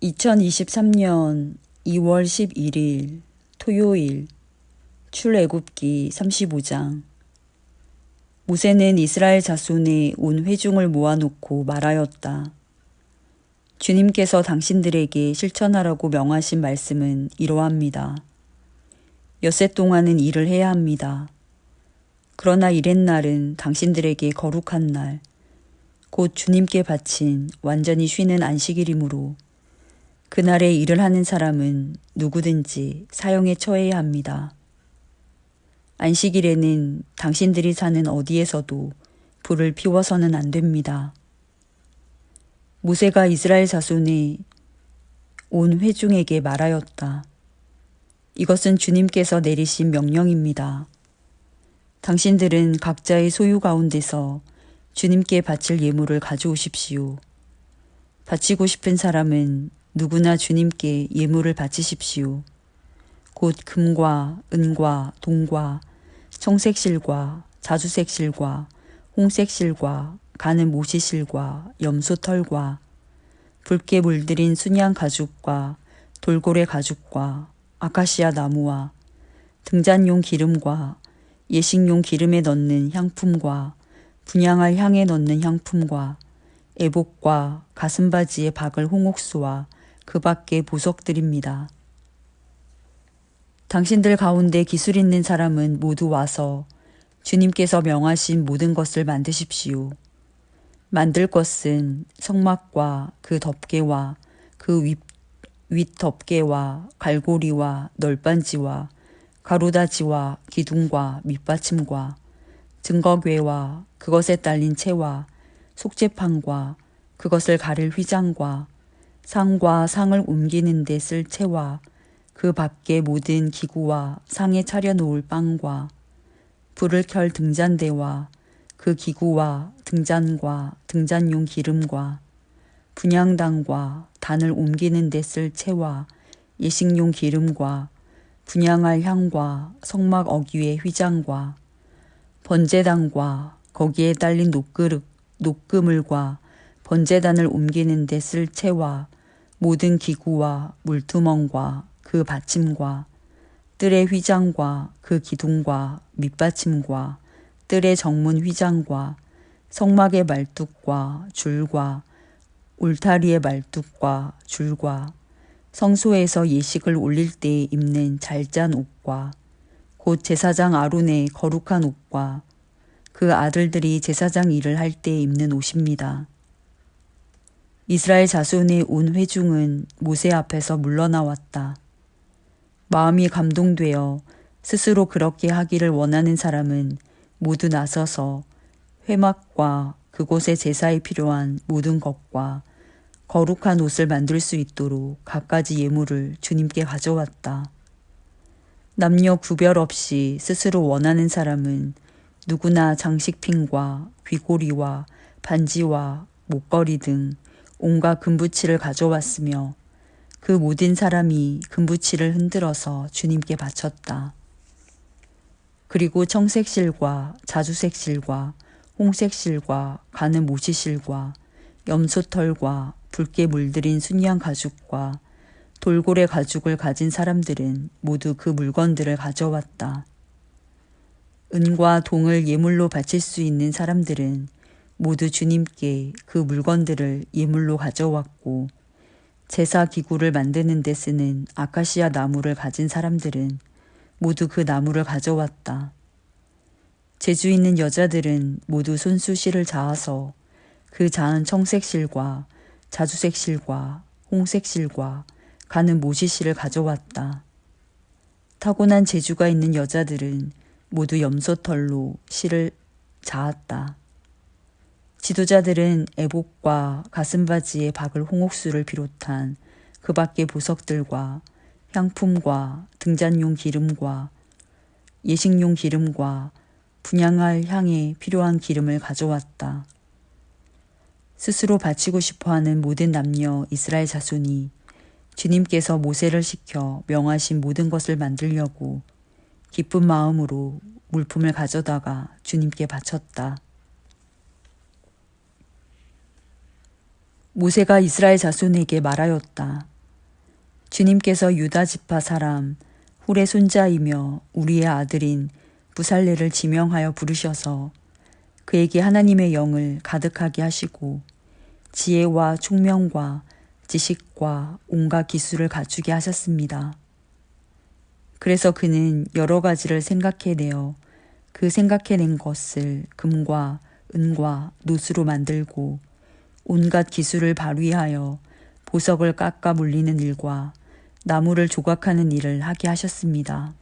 2023년 2월 11일 토요일 출애굽기 35장. 모세는 이스라엘 자손의 온 회중을 모아놓고 말하였다. 주님께서 당신들에게 실천하라고 명하신 말씀은 이러합니다. 엿새 동안은 일을 해야 합니다. 그러나 이렛날은 당신들에게 거룩한 날, 곧 주님께 바친 완전히 쉬는 안식일이므로 그날에 일을 하는 사람은 누구든지 사형에 처해야 합니다. 안식일에는 당신들이 사는 어디에서도 불을 피워서는 안 됩니다. 모세가 이스라엘 자손의 온 회중에게 말하였다. 이것은 주님께서 내리신 명령입니다. 당신들은 각자의 소유 가운데서 주님께 바칠 예물을 가져오십시오. 바치고 싶은 사람은 누구나 주님께 예물을 바치십시오. 곧 금과 은과 동과 청색실과 자주색실과 홍색실과 가는 모시실과 염소털과 붉게 물들인 순양 가죽과 돌고래 가죽과 아카시아 나무와 등잔용 기름과 예식용 기름에 넣는 향품과 분향할 향에 넣는 향품과 애복과 가슴바지에 박을 홍옥수와 그 밖의 보석들입니다. 당신들 가운데 기술 있는 사람은 모두 와서 주님께서 명하신 모든 것을 만드십시오. 만들 것은 성막과 그 덮개와 그 윗 덮개와 갈고리와 널빤지와 가로다지와 기둥과 밑받침과 증거궤와 그것에 딸린 채와 속죄판과 그것을 가릴 휘장과 상과 상을 옮기는 데 쓸 채와 그 밖의 모든 기구와 상에 차려놓을 빵과 불을 켤 등잔대와 그 기구와 등잔과 등잔용 기름과 분향단과 단을 옮기는 데 쓸 채와 예식용 기름과 분향할 향과 성막 어귀의 휘장과 번제단과 거기에 딸린 녹그물과 번제단을 옮기는 데 쓸 채와 모든 기구와 물두멍과 그 받침과 뜰의 휘장과 그 기둥과 밑받침과 뜰의 정문 휘장과 성막의 말뚝과 줄과 울타리의 말뚝과 줄과 성소에서 예식을 올릴 때에 입는 잘 짠 옷과 곧 제사장 아론의 거룩한 옷과 그 아들들이 제사장 일을 할 때 입는 옷입니다. 이스라엘 자손의 온 회중은 모세 앞에서 물러나왔다. 마음이 감동되어 스스로 그렇게 하기를 원하는 사람은 모두 나서서 회막과 그곳의 제사에 필요한 모든 것과 거룩한 옷을 만들 수 있도록 갖가지 예물을 주님께 가져왔다. 남녀 구별 없이 스스로 원하는 사람은 누구나 장식핀과 귀고리와 반지와 목걸이 등 온갖 금부치를 가져왔으며 그 모든 사람이 금부치를 흔들어서 주님께 바쳤다. 그리고 청색실과 자주색실과 홍색실과 가는 모시실과 염소털과 붉게 물들인 순양 가죽과 돌고래 가죽을 가진 사람들은 모두 그 물건들을 가져왔다. 은과 동을 예물로 바칠 수 있는 사람들은 모두 주님께 그 물건들을 예물로 가져왔고 제사 기구를 만드는 데 쓰는 아카시아 나무를 가진 사람들은 모두 그 나무를 가져왔다. 재주 있는 여자들은 모두 손수실을 자아서 그 자은 청색실과 자주색실과 홍색실과 가는 모시실을 가져왔다. 타고난 재주가 있는 여자들은 모두 염소털로 실을 자았다. 지도자들은 애복과 가슴바지에 박을 홍옥수를 비롯한 그 밖의 보석들과 향품과 등잔용 기름과 예식용 기름과 분향할 향에 필요한 기름을 가져왔다. 스스로 바치고 싶어하는 모든 남녀 이스라엘 자손이 주님께서 모세를 시켜 명하신 모든 것을 만들려고 기쁜 마음으로 물품을 가져다가 주님께 바쳤다. 모세가 이스라엘 자손에게 말하였다. 주님께서 유다 지파 사람 훌의 손자이며 우리의 아들인 부살레를 지명하여 부르셔서 그에게 하나님의 영을 가득하게 하시고 지혜와 총명과 지식과 온갖 기술을 갖추게 하셨습니다. 그래서 그는 여러 가지를 생각해내어 그 생각해낸 것을 금과 은과 노수로 만들고 온갖 기술을 발휘하여 보석을 깎아 물리는 일과 나무를 조각하는 일을 하게 하셨습니다.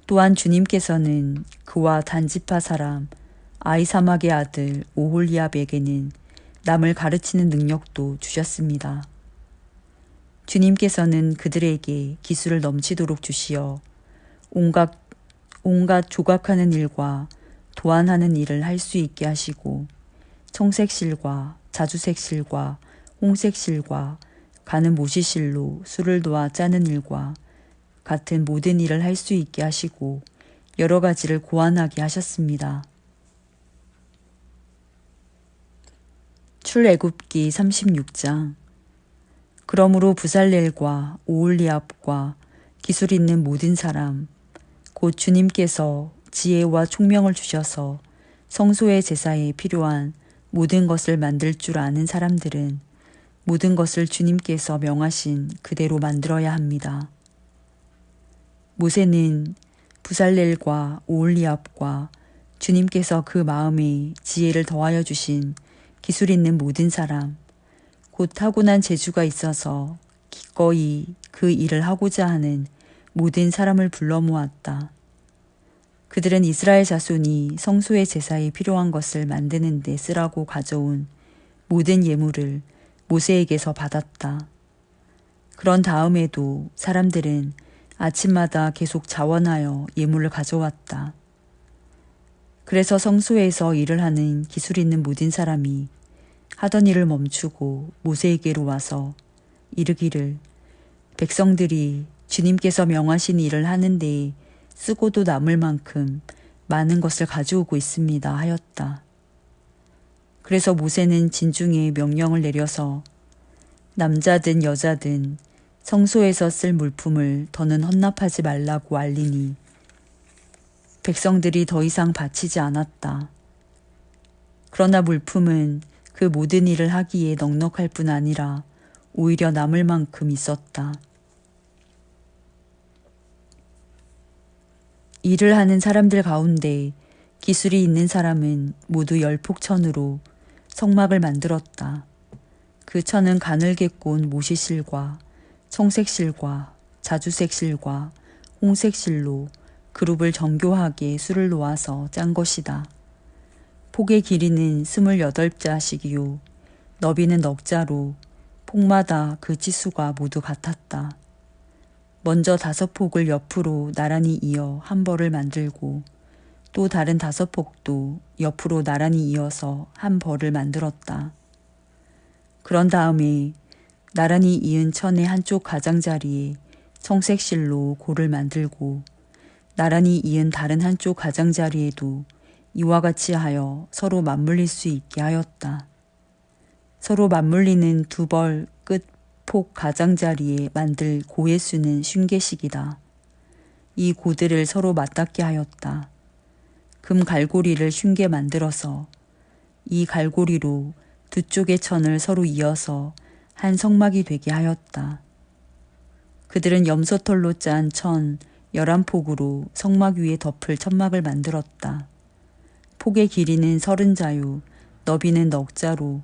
또한 주님께서는 그와 단지파 사람 아이사막의 아들 오홀리압에게는 남을 가르치는 능력도 주셨습니다. 주님께서는 그들에게 기술을 넘치도록 주시어 온갖 조각하는 일과 도안하는 일을 할 수 있게 하시고 청색실과 자주색실과 홍색실과 가는 모시실로 술을 도와 짜는 일과 같은 모든 일을 할 수 있게 하시고 여러 가지를 고안하게 하셨습니다. 출애굽기 36장. 그러므로 부살렐과 오홀리압과 기술 있는 모든 사람 곧 주님께서 지혜와 총명을 주셔서 성소의 제사에 필요한 모든 것을 만들 줄 아는 사람들은 모든 것을 주님께서 명하신 그대로 만들어야 합니다. 모세는 부살렐과 오홀리압과 주님께서 그 마음에 지혜를 더하여 주신 기술 있는 모든 사람 곧 타고난 재주가 있어서 기꺼이 그 일을 하고자 하는 모든 사람을 불러 모았다. 그들은 이스라엘 자손이 성소의 제사에 필요한 것을 만드는 데 쓰라고 가져온 모든 예물을 모세에게서 받았다. 그런 다음에도 사람들은 아침마다 계속 자원하여 예물을 가져왔다. 그래서 성소에서 일을 하는 기술 있는 모든 사람이 하던 일을 멈추고 모세에게로 와서 이르기를 백성들이 주님께서 명하신 일을 하는데 쓰고도 남을 만큼 많은 것을 가져오고 있습니다 하였다. 그래서 모세는 진중에 명령을 내려서 남자든 여자든 성소에서 쓸 물품을 더는 헌납하지 말라고 알리니 백성들이 더 이상 바치지 않았다. 그러나 물품은 그 모든 일을 하기에 넉넉할 뿐 아니라 오히려 남을 만큼 있었다. 일을 하는 사람들 가운데 기술이 있는 사람은 모두 10폭천으로 성막을 만들었다. 그 천은 가늘게 꼰 모시실과 청색실과 자주색실과 홍색실로 그룹을 정교하게 수를 놓아서 짠 것이다. 폭의 길이는 28자씩이요 너비는 넉자로 폭마다 그 치수가 모두 같았다. 먼저 5폭을 옆으로 나란히 이어 한 벌을 만들고 또 다른 5폭도 옆으로 나란히 이어서 한 벌을 만들었다. 그런 다음에 나란히 이은 천의 한쪽 가장자리에 청색실로 고를 만들고 나란히 이은 다른 한쪽 가장자리에도 이와 같이 하여 서로 맞물릴 수 있게 하였다. 서로 맞물리는 2벌 끝 폭 가장자리에 만들 고의 수는 50개씩이다. 이 고들을 서로 맞닿게 하였다. 금 갈고리를 50개 만들어서 이 갈고리로 두 쪽의 천을 서로 이어서 한 성막이 되게 하였다. 그들은 염소털로 짠 천 11폭으로 성막 위에 덮을 천막을 만들었다. 폭의 길이는 30자요 너비는 넉자로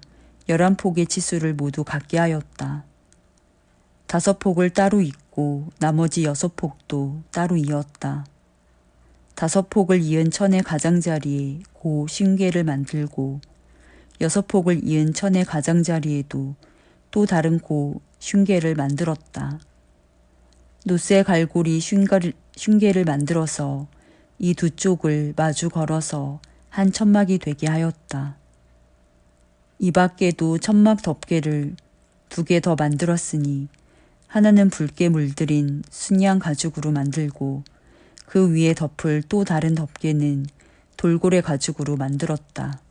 11폭의 치수를 모두 같게 하였다. 5폭을 따로 잇고 나머지 6폭도 따로 이었다. 5폭을 이은 천의 가장자리에 고 50개를 만들고 6폭을 이은 천의 가장자리에도 또 다른 고 50개를 만들었다. 노쇠 갈고리 50개를 만들어서 이 두 쪽을 마주 걸어서 한 천막이 되게 하였다. 이 밖에도 천막 덮개를 2개 더 만들었으니 하나는 붉게 물들인 순양 가죽으로 만들고 그 위에 덮을 또 다른 덮개는 돌고래 가죽으로 만들었다.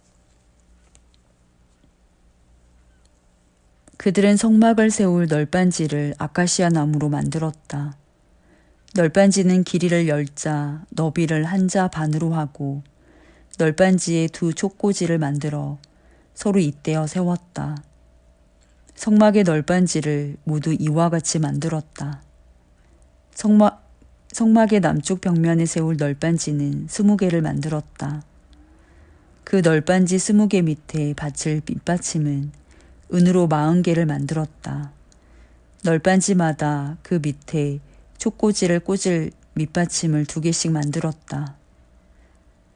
그들은 성막을 세울 널빤지를 아카시아 나무로 만들었다. 널빤지는 길이를 10자, 너비를 1자 반으로 하고 널빤지에 2 촉꽂이를 만들어 서로 잇대어 세웠다. 성막의 널빤지를 모두 이와 같이 만들었다. 성막의 남쪽 벽면에 세울 널빤지는 20개를 만들었다. 그 널빤지 20개 밑에 받칠 밑받침은 은으로 40개를 만들었다. 널빤지마다 그 밑에 촉꽂이를 꽂을 밑받침을 2개씩 만들었다.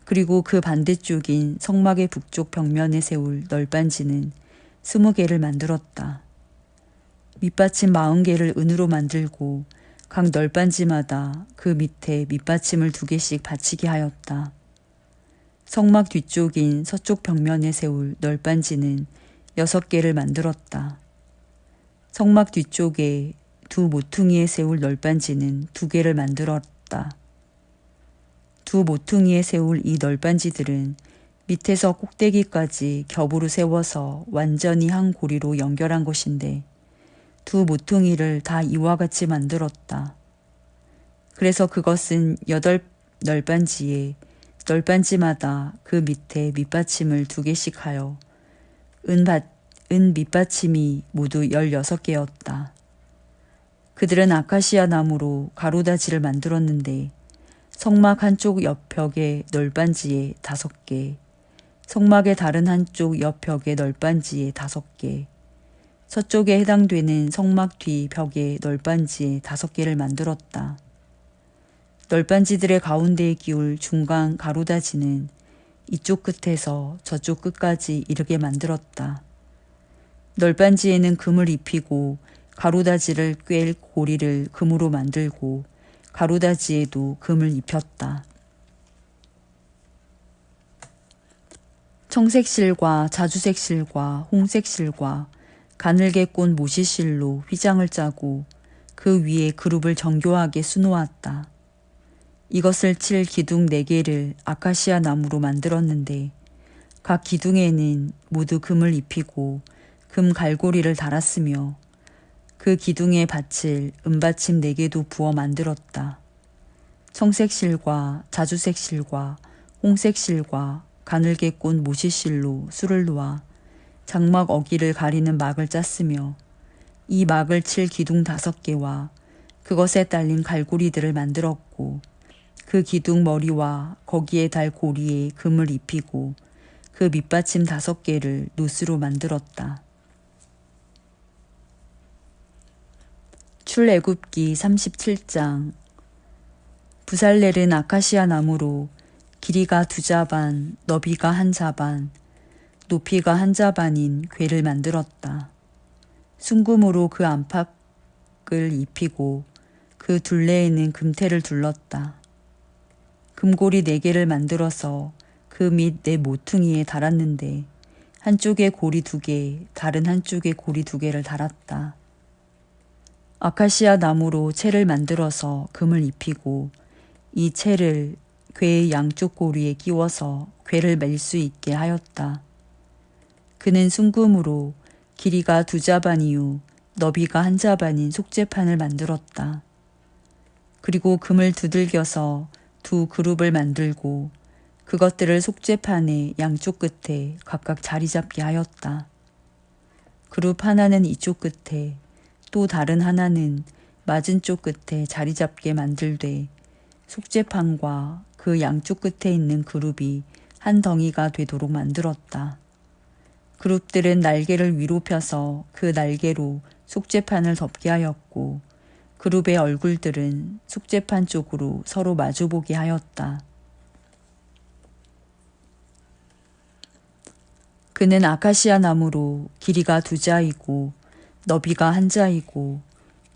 그리고 그 반대쪽인 성막의 북쪽 벽면에 세울 널빤지는 20개를 만들었다. 밑받침 40개를 은으로 만들고 각 널빤지마다 그 밑에 밑받침을 2개씩 받치게 하였다. 성막 뒤쪽인 서쪽 벽면에 세울 널빤지는 6개를 만들었다. 성막 뒤쪽에 2 모퉁이에 세울 널빤지는 2개를 만들었다. 2 모퉁이에 세울 이 널빤지들은 밑에서 꼭대기까지 겹으로 세워서 완전히 한 고리로 연결한 것인데 2 모퉁이를 다 이와 같이 만들었다. 그래서 그것은 8 널빤지마다 그 밑에 밑받침을 2개씩 하여 은 밑받침이 모두 16개였다. 그들은 아카시아 나무로 가로다지를 만들었는데 성막 한쪽 옆벽의 널빤지에 5개, 성막의 다른 한쪽 옆벽의 널빤지에 5개, 서쪽에 해당되는 성막 뒤 벽의 널빤지에 5개를 만들었다. 널빤지들의 가운데에 끼울 중간 가로다지는 이쪽 끝에서 저쪽 끝까지 이르게 만들었다. 널빤지에는 금을 입히고 가로다지를 꿰 고리를 금으로 만들고 가로다지에도 금을 입혔다. 청색실과 자주색실과 홍색실과 가늘게 꼰 모시실로 휘장을 짜고 그 위에 그룹을 정교하게 수놓았다. 이것을 칠 기둥 4개를 아카시아 나무로 만들었는데 각 기둥에는 모두 금을 입히고 금 갈고리를 달았으며 그 기둥에 받칠 은받침 4개도 부어 만들었다. 청색실과 자주색실과 홍색실과 가늘게 꼰 모시실로 술을 놓아 장막 어기를 가리는 막을 짰으며 이 막을 칠 기둥 5개와 그것에 딸린 갈고리들을 만들었고 그 기둥 머리와 거기에 달 고리에 금을 입히고 그 밑받침 5개를 노스로 만들었다. 출애굽기 37장. 부살렐은 아카시아 나무로 길이가 2자 반, 너비가 1자 반, 높이가 1자 반인 궤를 만들었다. 순금으로 그 안팎을 입히고 그 둘레에는 금테를 둘렀다. 금고리 4개를 만들어서 그 밑 4 모퉁이에 달았는데 한쪽에 고리 2개, 다른 한쪽에 고리 2개를 달았다. 아카시아 나무로 채를 만들어서 금을 입히고 이 채를 궤의 양쪽 고리에 끼워서 궤를 맬 수 있게 하였다. 그는 순금으로 길이가 2자 반이요 너비가 1자 반인 속죄판을 만들었다. 그리고 금을 두들겨서 2 그룹을 만들고 그것들을 속죄판의 양쪽 끝에 각각 자리 잡게 하였다. 그룹 하나는 이쪽 끝에 또 다른 하나는 맞은 쪽 끝에 자리 잡게 만들되 속죄판과 그 양쪽 끝에 있는 그룹이 한 덩이가 되도록 만들었다. 그룹들은 날개를 위로 펴서 그 날개로 속죄판을 덮게 하였고 그룹의 얼굴들은 속죄판 쪽으로 서로 마주보게 하였다. 그는 아카시아 나무로 길이가 2자이고 너비가 1자이고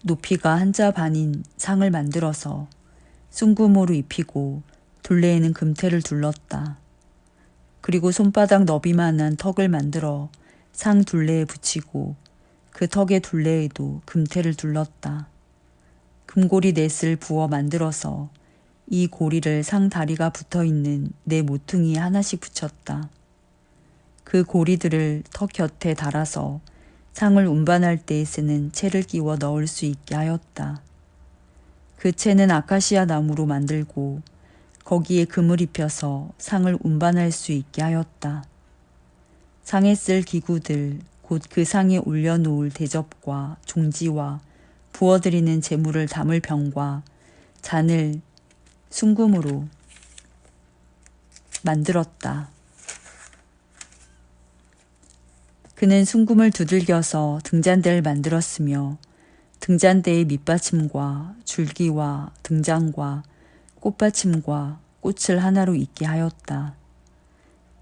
높이가 1자 반인 상을 만들어서 순금으로 입히고 둘레에는 금테를 둘렀다. 그리고 손바닥 너비만한 턱을 만들어 상 둘레에 붙이고 그 턱의 둘레에도 금테를 둘렀다. 금고리 4을 부어 만들어서 이 고리를 상 다리가 붙어있는 4 모퉁이에 하나씩 붙였다. 그 고리들을 턱 곁에 달아서 상을 운반할 때 쓰는 채를 끼워 넣을 수 있게 하였다. 그 채는 아카시아 나무로 만들고 거기에 금을 입혀서 상을 운반할 수 있게 하였다. 상에 쓸 기구들, 곧 그 상에 올려놓을 대접과 종지와 부어드리는 제물을 담을 병과 잔을 순금으로 만들었다. 그는 순금을 두들겨서 등잔대를 만들었으며 등잔대의 밑받침과 줄기와 등잔과 꽃받침과 꽃을 하나로 있게 하였다.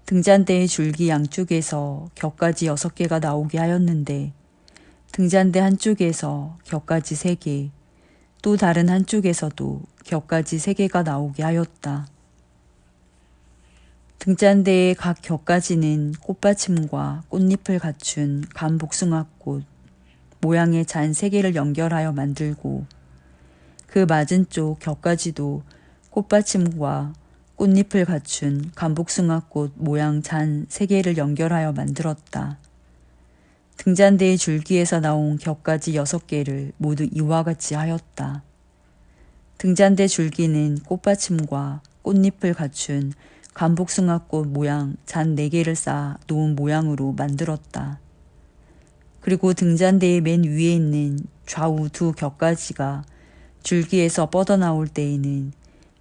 등잔대의 줄기 양쪽에서 격가지 6개가 나오게 하였는데 등잔대 한쪽에서 격가지 3개, 또 다른 한쪽에서도 격가지 3개가 나오게 하였다. 등잔대의 각 격가지는 꽃받침과 꽃잎을 갖춘 감복숭아꽃 모양의 잔 3개를 연결하여 만들고 그 맞은쪽 격가지도 꽃받침과 꽃잎을 갖춘 감복숭아꽃 모양 잔 3개를 연결하여 만들었다. 등잔대의 줄기에서 나온 격가지 6개를 모두 이와 같이 하였다. 등잔대 줄기는 꽃받침과 꽃잎을 갖춘 감복숭아꽃 모양 잔 4개를 쌓아 놓은 모양으로 만들었다. 그리고 등잔대의 맨 위에 있는 좌우 2 격가지가 줄기에서 뻗어나올 때에는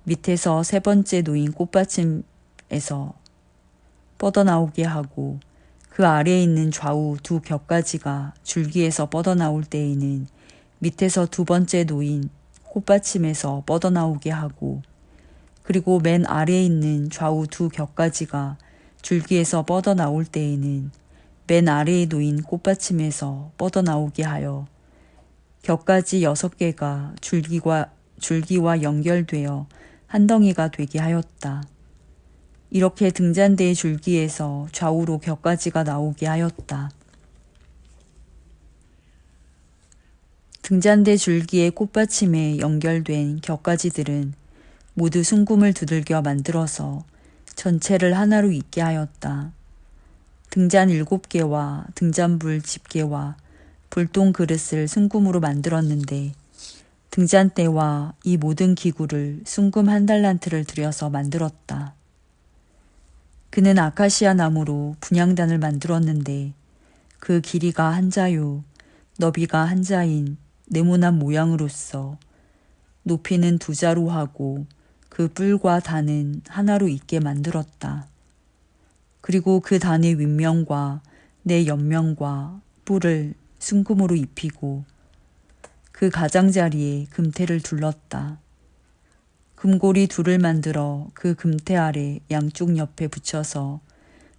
밑에서 3번째 놓인 꽃받침에서 뻗어나오게 하고 그 아래에 있는 좌우 2 격가지가 줄기에서 뻗어나올 때에는 밑에서 2번째 놓인 꽃받침에서 뻗어나오게 하고 그리고 맨 아래에 있는 좌우 2 격가지가 줄기에서 뻗어나올 때에는 맨 아래에 놓인 꽃받침에서 뻗어나오게 하여 격가지 6개가 줄기와 연결되어 한 덩이가 되게 하였다. 이렇게 등잔대의 줄기에서 좌우로 격가지가 나오게 하였다. 등잔대 줄기의 꽃받침에 연결된 격가지들은 모두 순금을 두들겨 만들어서 전체를 하나로 있게 하였다. 등잔 7개와 등잔불 집게와 불똥 그릇을 순금으로 만들었는데 등잔대와 이 모든 기구를 순금 1달란트를 들여서 만들었다. 그는 아카시아 나무로 분향단을 만들었는데 그 길이가 1자요, 너비가 1자인 네모난 모양으로서 높이는 2자로 하고 그 뿔과 단은 하나로 있게 만들었다. 그리고 그 단의 윗면과 내 옆면과 뿔을 순금으로 입히고 그 가장자리에 금태를 둘렀다. 금고리 2를 만들어 그 금태 아래 양쪽 옆에 붙여서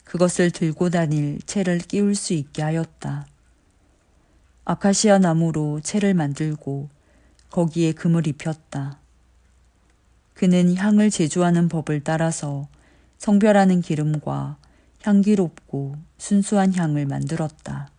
그것을 들고 다닐 채를 끼울 수 있게 하였다. 아카시아 나무로 채를 만들고 거기에 금을 입혔다. 그는 향을 제조하는 법을 따라서 성별하는 기름과 향기롭고 순수한 향을 만들었다.